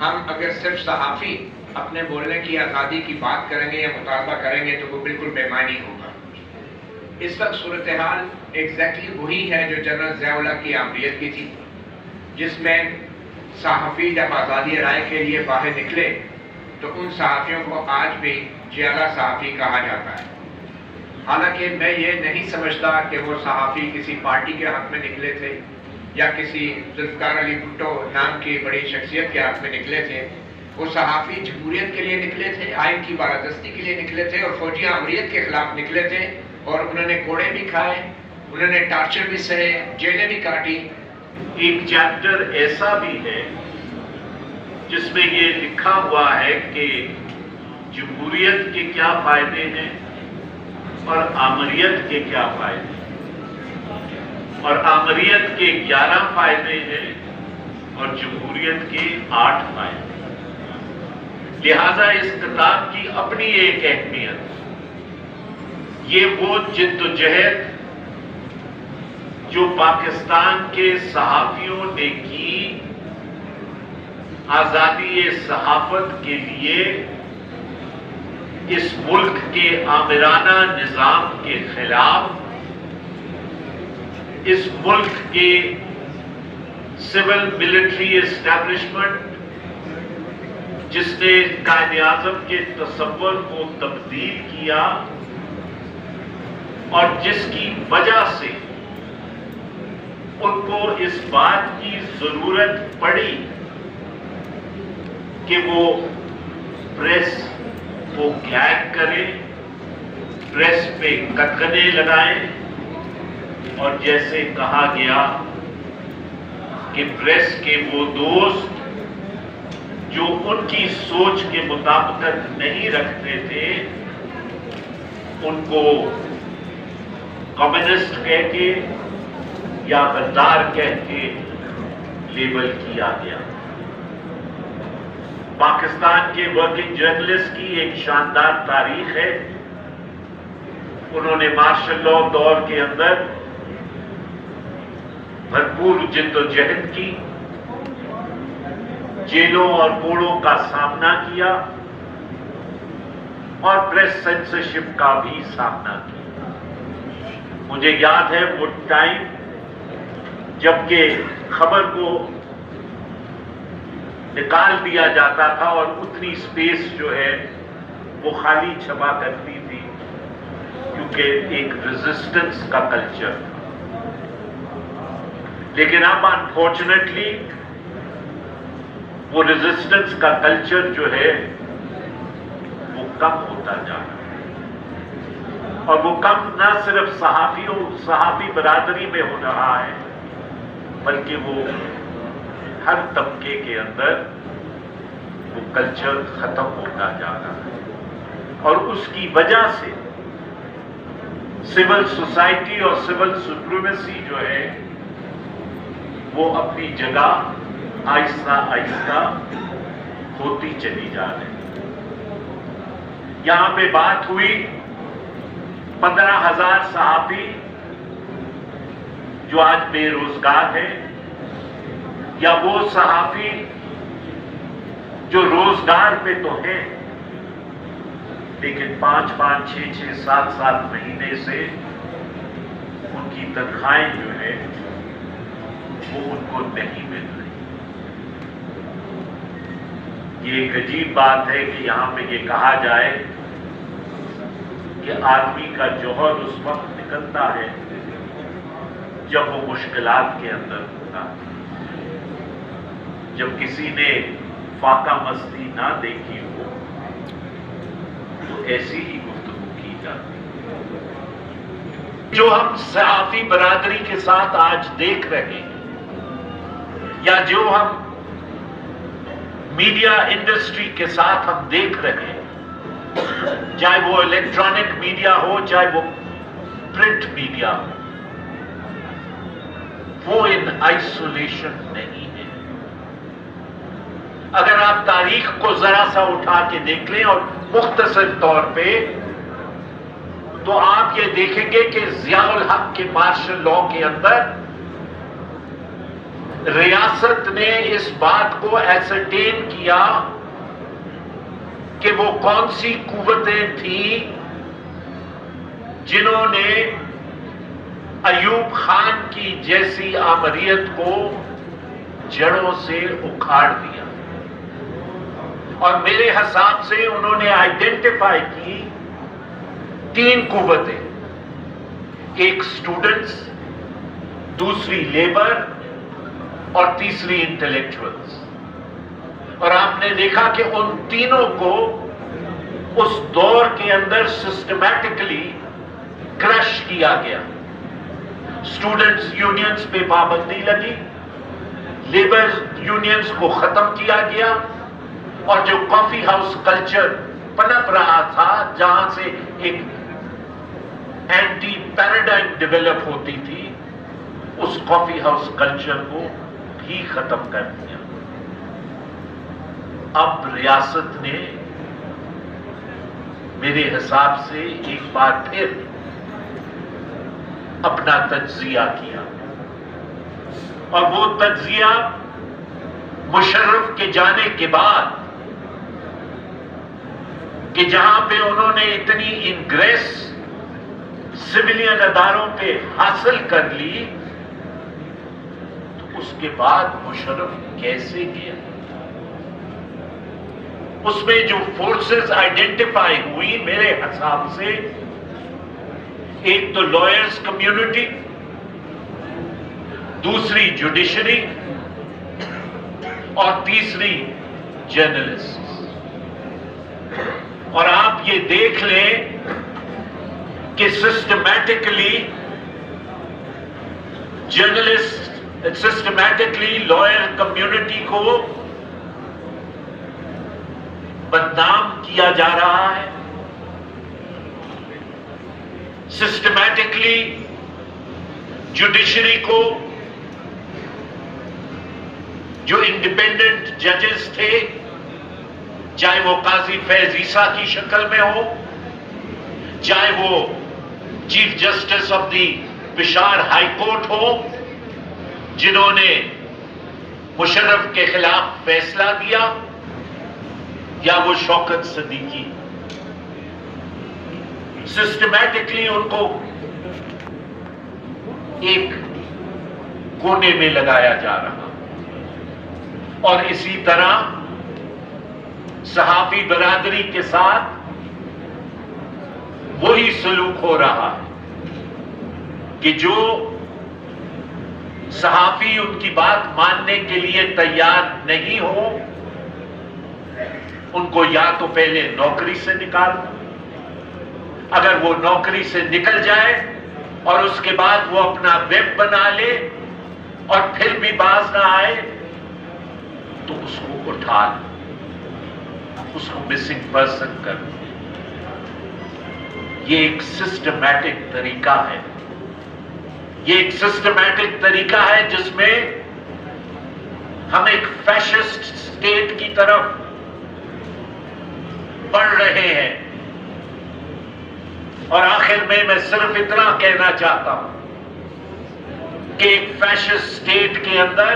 ہم اگر صرف صحافی اپنے بولنے کی آزادی کی بات کریں گے یا مطالبہ کریں گے تو وہ بالکل بے معنی ہوگا۔ اس وقت صورتحال ایگزیکٹلی وہی ہے جو جنرل ضیاء اللہ کی آمریت کی تھی، جس میں صحافی جب آزادی رائے کے لیے باہر نکلے تو ان صحافیوں کو آج بھی جیالہ صحافی کہا جاتا ہے۔ حالانکہ میں یہ نہیں سمجھتا کہ وہ صحافی کسی پارٹی کے حق میں نکلے تھے یا کسی ذوالفقار علی بھٹو نام کی بڑی شخصیت کے حق میں نکلے تھے۔ وہ صحافی جمہوریت کے لیے نکلے تھے، آئین کی بالادستی کے لیے نکلے تھے اور فوجی آمریت کے خلاف نکلے تھے، اور انہوں نے کوڑے بھی کھائے، انہوں نے ٹارچر بھی سہے، جیلیں بھی کاٹی۔ ایک چیپٹر ایسا بھی ہے جس میں یہ لکھا ہوا ہے کہ جمہوریت کے کیا فائدے ہیں اور آمریت کے کیا فائدے ہیں، اور آمریت کے 11 فائدے ہیں اور جمہوریت کے 8 فائدے ہیں۔ لہذا اس کتاب کی اپنی ایک اہمیت، یہ وہ جد و جہد جو پاکستان کے صحافیوں نے کی آزادی صحافت کے لیے، اس ملک کے آمرانہ نظام کے خلاف، اس ملک کے سول ملٹری اسٹیبلشمنٹ جس نے قائد اعظم کے تصور کو تبدیل کیا اور جس کی وجہ سے ان کو اس بات کی ضرورت پڑی کہ وہ پریس کو گیگ کریں، پریس پہ کٹکنے لگائیں، اور جیسے کہا گیا کہ پریس کے وہ دوست جو ان کی سوچ کے مطابقت نہیں رکھتے تھے ان کو کمیونسٹ کہہ کے یا غدار کہہ کے لیبل کیا گیا۔ پاکستان کے ورکنگ جرنلسٹ کی ایک شاندار تاریخ ہے۔ انہوں نے مارشل لاء دور کے اندر بھرپور جد و جہد کی، جیلوں اور کوڑوں کا سامنا کیا اور پریس سینسرشپ کا بھی سامنا کیا۔ مجھے یاد ہے وہ ٹائم جبکہ خبر کو نکال دیا جاتا تھا اور اتنی سپیس جو ہے وہ خالی چھپا کرتی تھی، کیونکہ ایک ریزسٹنس کا کلچر تھا۔ لیکن اب انفارچونیٹلی وہ ریزسٹنس کا کلچر جو ہے وہ کم ہوتا جا رہا ہے، اور وہ کم نہ صرف صحافی برادری میں ہو رہا ہے بلکہ وہ ہر طبقے کے اندر وہ کلچر ختم ہوتا جا رہا ہے، اور اس کی وجہ سے سول سوسائٹی اور سول سپریمیسی جو ہے وہ اپنی جگہ آہستہ آہستہ ہوتی چلی جا رہی ہے۔ یہاں پہ بات ہوئی 15,000 صحافی جو آج بے روزگار ہیں، یا وہ صحافی جو روزگار پہ تو ہیں لیکن 5 6 7 مہینے سے ان کی تنخواہیں جو ہے وہ ان کو نہیں مل رہی۔ یہ ایک عجیب بات ہے کہ یہاں پہ یہ کہا جائے کہ آدمی کا جوہر اس وقت نکلتا ہے جب وہ مشکلات کے اندر ہوتا ہے۔ جب کسی نے فاقہ مستی نہ دیکھی ہو تو ایسی ہی گفتگو کی جاتی ہے۔ جو ہم صحافی برادری کے ساتھ آج دیکھ رہے ہیں، یا جو ہم میڈیا انڈسٹری کے ساتھ ہم دیکھ رہے ہیں، چاہے وہ الیکٹرانک میڈیا ہو چاہے وہ پرنٹ میڈیا ہو، وہ ان آئسولیشن نہیں ہے۔ اگر آپ تاریخ کو ذرا سا اٹھا کے دیکھ لیں اور مختصر طور پہ، تو آپ یہ دیکھیں گے کہ ضیاء الحق کے مارشل لاء کے اندر ریاست نے اس بات کو ایسرٹین کیا کہ وہ کون سی قوتیں تھیں جنہوں نے ایوب خان کی جیسی آمریت کو جڑوں سے اکھاڑ دیا، اور میرے حساب سے انہوں نے آئیڈینٹیفائی کی 3 قوتیں، ایک اسٹوڈنٹس، دوسری لیبر اور تیسری انٹلیکچوئلز، اور آپ نے دیکھا کہ ان تینوں کو اس دور کے اندر سسٹمیٹکلی کرش کیا گیا۔ اسٹوڈنٹس یونینز پہ پابندی لگی، لیبر یونینز کو ختم کیا گیا، اور جو کافی ہاؤس کلچر پنپ رہا تھا جہاں سے ایک اینٹی پیراڈائم ڈیولپ ہوتی تھی، اس کافی ہاؤس کلچر کو بھی ختم کر دیا۔ اب ریاست نے میرے حساب سے ایک بار پھر اپنا تجزیہ کیا، اور وہ تجزیہ مشرف کے جانے کے بعد کہ جہاں پہ انہوں نے اتنی انگریس سویلین اداروں پہ حاصل کر لی، تو اس کے بعد مشرف کیسے گیا؟ اس میں جو فورسز آئیڈینٹیفائی ہوئی میرے حساب سے، ایک تو لائرز کمیونٹی، دوسری جوڈیشری، اور تیسری جرنلسٹ۔ اور آپ یہ دیکھ لیں کہ systematically journalist, systematically lawyer community کو بدنام کیا جا رہا ہے، سسٹمیٹکلی جوڈیشری کو، جو انڈیپینڈنٹ ججز تھے، چاہے وہ قاضی فیض عیسیٰ کی شکل میں ہو، چاہے وہ chief justice of the Peshawar high court ہو، جنہوں نے مشرف کے خلاف فیصلہ دیا، یا وہ شوکت صدیقی، سسٹمیٹکلی ان کو ایک کونے میں لگایا جا رہا، اور اسی طرح صحافی برادری کے ساتھ وہی سلوک ہو رہا ہے کہ جو صحافی ان کی بات ماننے کے لیے تیار نہیں ہو، ان کو یا تو پہلے نوکری سے نکالنا، اگر وہ نوکری سے نکل جائے اور اس کے بعد وہ اپنا ویب بنا لے اور پھر بھی باز نہ آئے، تو اس کو اٹھا لے، اس کو مسنگ پرسن کر دیں۔ یہ ایک سسٹمیٹک طریقہ ہے، یہ ایک سسٹمیٹک طریقہ ہے جس میں ہم ایک فیشسٹ اسٹیٹ کی طرف بڑھ رہے ہیں۔ اور آخر میں صرف اتنا کہنا چاہتا ہوں کہ ایک فیشسٹ اسٹیٹ کے اندر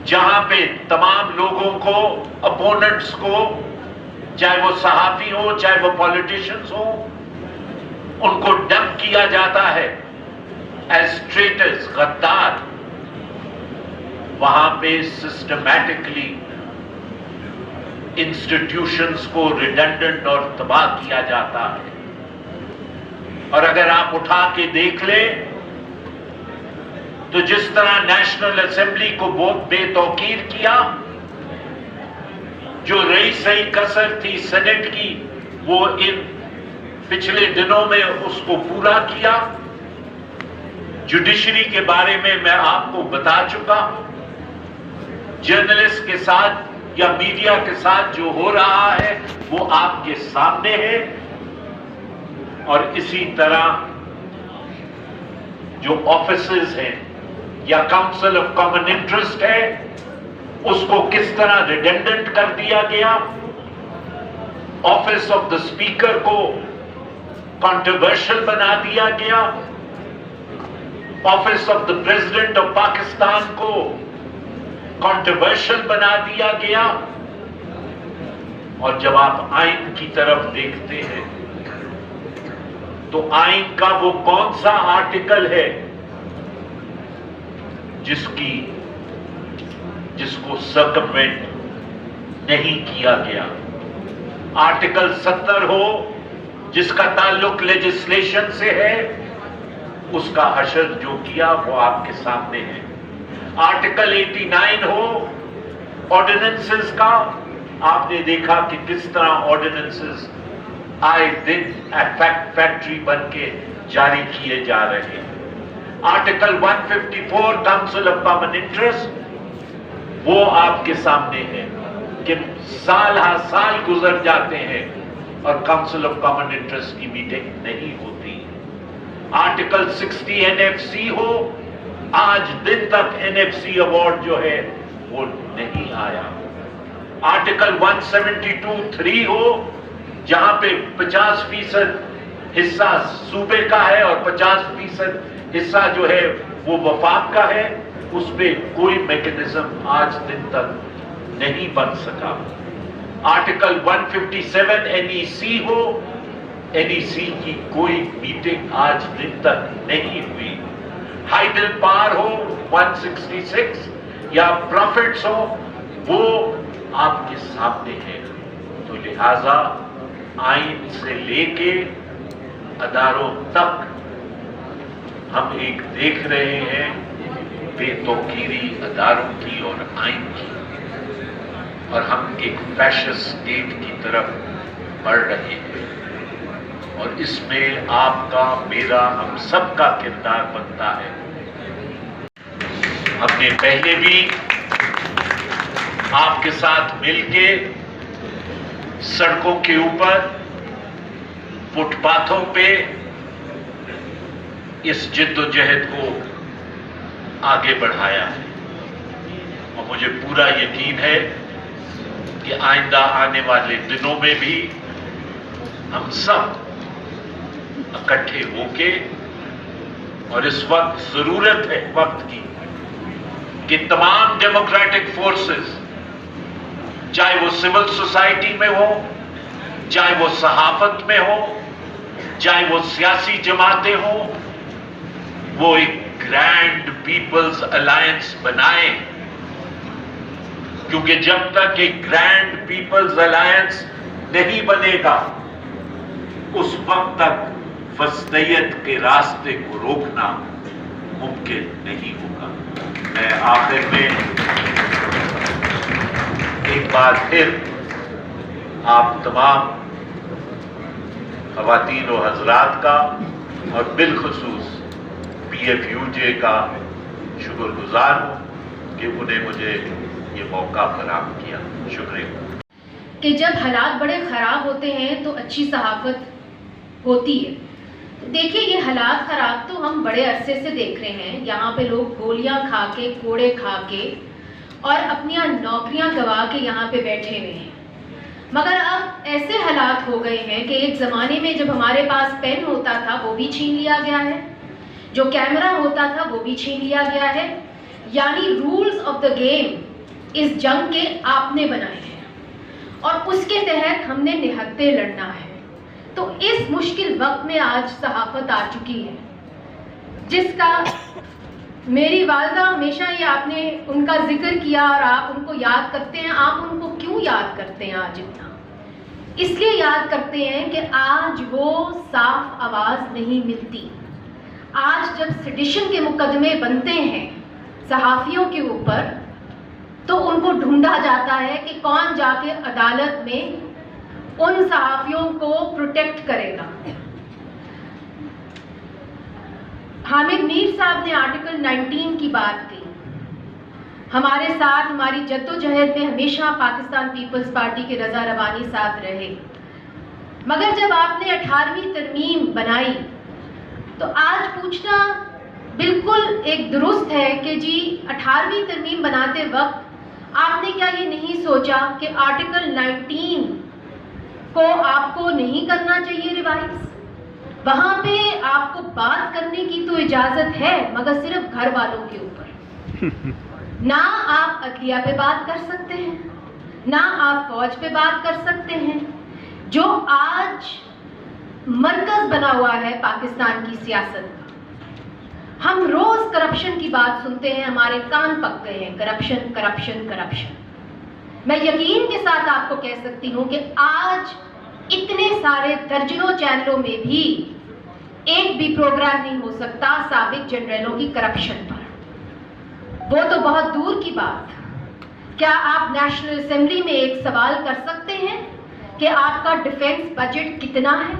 جہاں پہ تمام لوگوں کو، اپوننٹس کو، چاہے وہ صحافی ہو چاہے وہ پولیٹیشنز ہو، ان کو ڈمپ کیا جاتا ہے ایز ٹریٹرز، غدار، وہاں پہ سسٹمیٹکلی انسٹیٹیوشنز کو ریڈنڈنٹ اور تباہ کیا جاتا ہے۔ اور اگر آپ اٹھا کے دیکھ لیں تو جس طرح نیشنل اسمبلی کو بہت بے توقیر کیا، جو رئیسی کسر تھی سینٹ کی وہ ان پچھلے دنوں میں اس کو پورا کیا۔ جوڈیشری کے بارے میں آپ کو بتا چکا ہوں، جرنلسٹ کے ساتھ یا میڈیا کے ساتھ جو ہو رہا ہے وہ آپ کے سامنے ہے۔ اور اسی طرح جو آفیسز ہیں یا کاؤنسل آف کامن انٹرسٹ ہے، اس کو کس طرح ریڈنڈنٹ کر دیا گیا، آفس آف دا اسپیکر کو کنٹروورشل بنا دیا گیا، office of the president of Pakistan को कंट्रोवर्शियल बना दिया गया। और जब आप आइन की तरफ देखते हैं तो आइन का वो कौन सा आर्टिकल है जिसको सर्कमवेंट नहीं किया गया? आर्टिकल 70 हो जिसका ताल्लुक लेजिस्लेशन से है, उसका हशर जो किया वो आपके सामने है। आर्टिकल 89 हो ऑर्डिनेंसेस का, आपने देखा कि किस तरह ऑर्डिनेंसेस आए दिन फैक्ट्री बन के जारी किए जा रहे हैं। Article 154 council of common interest, वो आपके सामने है कि साल हर साल गुजर जाते हैं और काउंसिल ऑफ कॉमन इंटरेस्ट की मीटिंग नहीं होती। आर्टिकल 60 एनएफसी हो, आज दिन तक एनएफसी अवार्ड जो है वो नहीं आया। आर्टिकल 172(3) हो, जहां पे 50% हिस्सा सूबे का है और 50% हिस्सा जो है वो वफाक का है, उस पे कोई मैकेनिज्म आज दिन तक नहीं बन सका। आर्टिकल 157 एनईसी हो, एनईसी की कोई मीटिंग आज दिन तक नहीं हुई। हाइडल पार हो 166 या प्रॉफिट्स हो, वो आपके सामने है। तो लिहाजा आइन से लेके अदारों तक हम एक देख रहे हैं बेतौकीरी अदारों की और आइन की, और हम एक फैशिस्ट स्टेट की तरफ बढ़ रहे हैं। और इसमें आपका, मेरा, हम सबका किरदार बनता है। हमने पहले भी आपके साथ मिलके सड़कों के ऊपर, फुटपाथों पे इस जिद्दोजहद को आगे बढ़ाया है। और मुझे पूरा यकीन है कि आइंदा आने वाले दिनों में भी हम सब इकट्ठे होके, और इस वक्त जरूरत है वक्त की कि तमाम डेमोक्रेटिक फोर्सेस, चाहे वो सिविल सोसाइटी में हो, चाहे वो सहाफत में हो, चाहे वो सियासी जमातें हो, वो एक ग्रैंड पीपल्स अलायंस बनाए। क्योंकि जब तक एक ग्रैंड पीपल्स अलायंस नहीं बनेगा, उस वक्त तक वस्तियत के रास्ते को रोकना मुमकिन नहीं होगा। मैं आखिर में एक बार फिर आप तमाम ख़वातीन और हज़रात का और बिलखुसूस PFUJ का शुक्रगुजार हूँ कि उन्हें मुझे ये मौका फराहम किया। शुक्रिया। कि जब हालात बड़े ख़राब होते हैं तो अच्छी सहाफ़त होती है। देखिए, ये हालात ख़राब तो हम बड़े अरसे से देख रहे हैं। यहाँ पे लोग गोलियाँ खा के, कोड़े खा के और अपनी नौकरियाँ गवा के यहाँ पे बैठे हुए हैं। मगर अब ऐसे हालात हो गए हैं कि एक ज़माने में जब हमारे पास पेन होता था वो भी छीन लिया गया है, जो कैमरा होता था वो भी छीन लिया गया है। यानी रूल्स ऑफ द गेम इस जंग के आपने बनाए हैं और उसके तहत हमने निहत्ते लड़ना है। तो इस मुश्किल वक्त में आज सहाफ़त आ चुकी है, जिसका मेरी वालिदा हमेशा ये आपने उनका जिक्र किया और आप उनको याद करते हैं। आप उनको क्यों याद करते हैं आज इतना? इसलिए याद करते हैं कि आज वो साफ आवाज़ नहीं मिलती। आज जब सेडिशन के मुकदमे बनते हैं सहाफ़ियों के ऊपर, तो उनको ढूंढा जाता है कि कौन जाके अदालत में उन सहाफ़ियों को प्रोटेक्ट करेगा। हामिद मीर साहब ने आर्टिकल 19 की बात की। हमारे साथ हमारी जद्दोजहद में हमेशा पाकिस्तान पीपल्स पार्टी के रज़ा रवानी साथ रहे। मगर जब आपने 18वीं तरमीम बनाई तो आज पूछना बिल्कुल एक दुरुस्त है कि जी 18वीं तरमीम बनाते वक्त आपने क्या ये नहीं सोचा कि आर्टिकल 19 को आपको नहीं करना चाहिए रिवाइज? वहां पे आपको बात करने की तो इजाजत है, मगर सिर्फ घर वालों के ऊपर। ना आप अदलिया पे बात कर सकते हैं, ना आप फौज पे बात कर सकते हैं, जो आज मरकज बना हुआ है पाकिस्तान की सियासत का। हम रोज करप्शन की बात सुनते हैं, हमारे कान पक गए हैं, करप्शन करप्शन करप्शन। मैं यकीन के साथ आपको कह सकती हूं कि आज इतने सारे दर्जनों चैनलों में भी एक भी प्रोग्राम नहीं हो सकता साबिक जनरलों की करप्शन पर। वो तो बहुत दूर की बात। क्या आप नेशनल असेंबली में एक सवाल कर सकते हैं कि आपका डिफेंस बजट कितना है?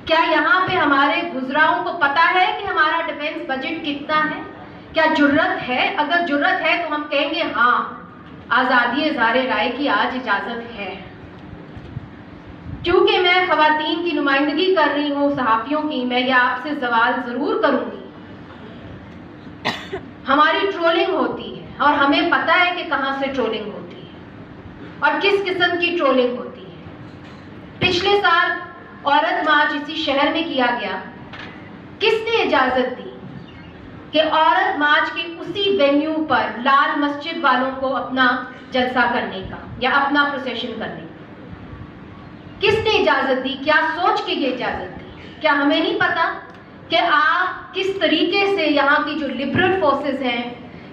क्या यहाँ पे हमारे गुजराओं को पता है कि हमारा डिफेंस बजट कितना है? क्या जुर्रत है? अगर जुर्रत है तो हम कहेंगे हाँ, आज़ादी इज़हार राय की आज इजाज़त है। क्योंकि मैं ख़वातीन की नुमाइंदगी कर रही हूँ, सहाफ़ियों की, मैं ये आपसे सवाल ज़रूर करूँगी। हमारी ट्रोलिंग होती है और हमें पता है कि कहाँ से ट्रोलिंग होती है और किस किस्म की ट्रोलिंग होती है। पिछले साल औरत मार्च इसी शहर में किया गया। किसने इजाज़त दी कि औरत मार्च के उसी वेन्यू पर लाल मस्जिद वालों को अपना जलसा करने का या अपना प्रोसेशन करने का किसने इजाज़त दी? क्या सोच के ये इजाज़त दी? क्या हमें नहीं पता कि आप किस तरीके से यहाँ की जो लिबरल फोर्सेस हैं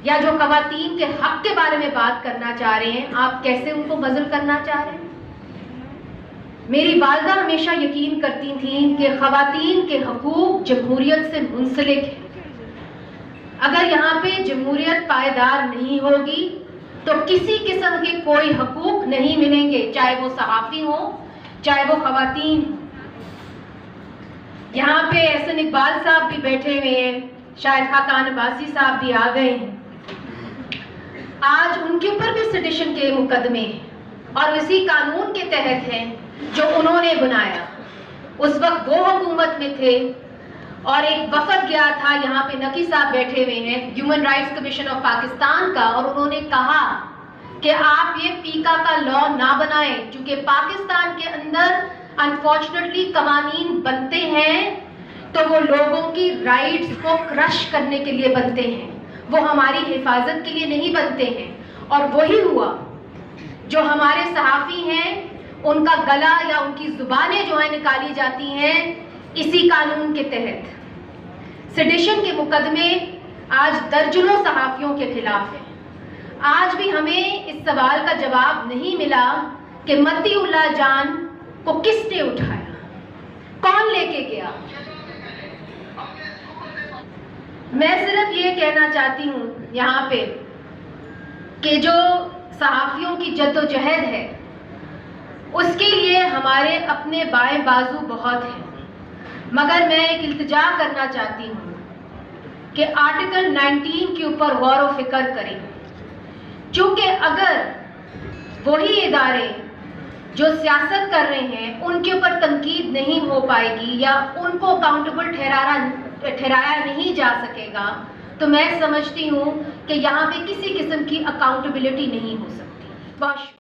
या जो ख़वातीन के हक के बारे में बात करना चाह रहे हैं, आप कैसे उनको बज़ल करना चाह रहे हैं? मेरी वालदा हमेशा यकीन करती थी कि ख़वातीन के हकूक़ जमहूरियत से मुंसलिक है। अगर यहाँ पे जमहूरियत पायदार नहीं होगी तो किसी किस्म के कोई हकूक़ नहीं मिलेंगे, चाहे वो सहाफ़ी हो, चाहे वो ख़वातीन। यहाँ पे एहसन इकबाल साहब भी बैठे हुए हैं, शायद खाकान अब्बासी साहब भी आ गए हैं। आज उनके ऊपर भी सेडिशन के मुकदमे हैं और इसी कानून के तहत हैं जो उन्होंने बनाया। उस वक्त वो हुकूमत में थे और एक वफद गया था, यहाँ पे नकी साहब बैठे हुए हैं, human rights commission of Pakistan का, और उन्होंने कहा कि आप ये पीका का लॉ ना बनाएं, क्योंकि पाकिस्तान के अंदर अनफॉर्चुनेटली कवानीन बनते हैं तो वो लोगों की राइट्स को क्रश करने के लिए बनते हैं, वो हमारी हिफाजत के लिए नहीं बनते हैं। और वही हुआ, जो हमारे सहाफ़ी हैं उनका गला या उनकी ज़ुबानें जो है निकाली जाती हैं इसी कानून के तहत। सेडिशन के मुकदमे आज दर्जनों सहाफ़ियों के खिलाफ हैं। आज भी हमें इस सवाल का जवाब नहीं मिला कि मतीउल्लाह जान को किसने उठाया, कौन लेके गया। मैं सिर्फ ये कहना चाहती हूँ यहाँ पे कि जो सहाफ़ियों की जद्दोजहद है उसके लिए हमारे अपने बाएं बाजू बहुत हैं, मगर मैं एक इल्तिजा करना चाहती हूँ कि आर्टिकल 19 के ऊपर गौर व फिक्र करें, क्योंकि अगर वही इदारे जो सियासत कर रहे हैं उनके ऊपर तनकीद नहीं हो पाएगी या उनको अकाउंटेबल ठहराया नहीं जा सकेगा, तो मैं समझती हूँ कि यहाँ पे किसी किस्म की अकाउंटेबिलिटी नहीं हो सकती। बहुत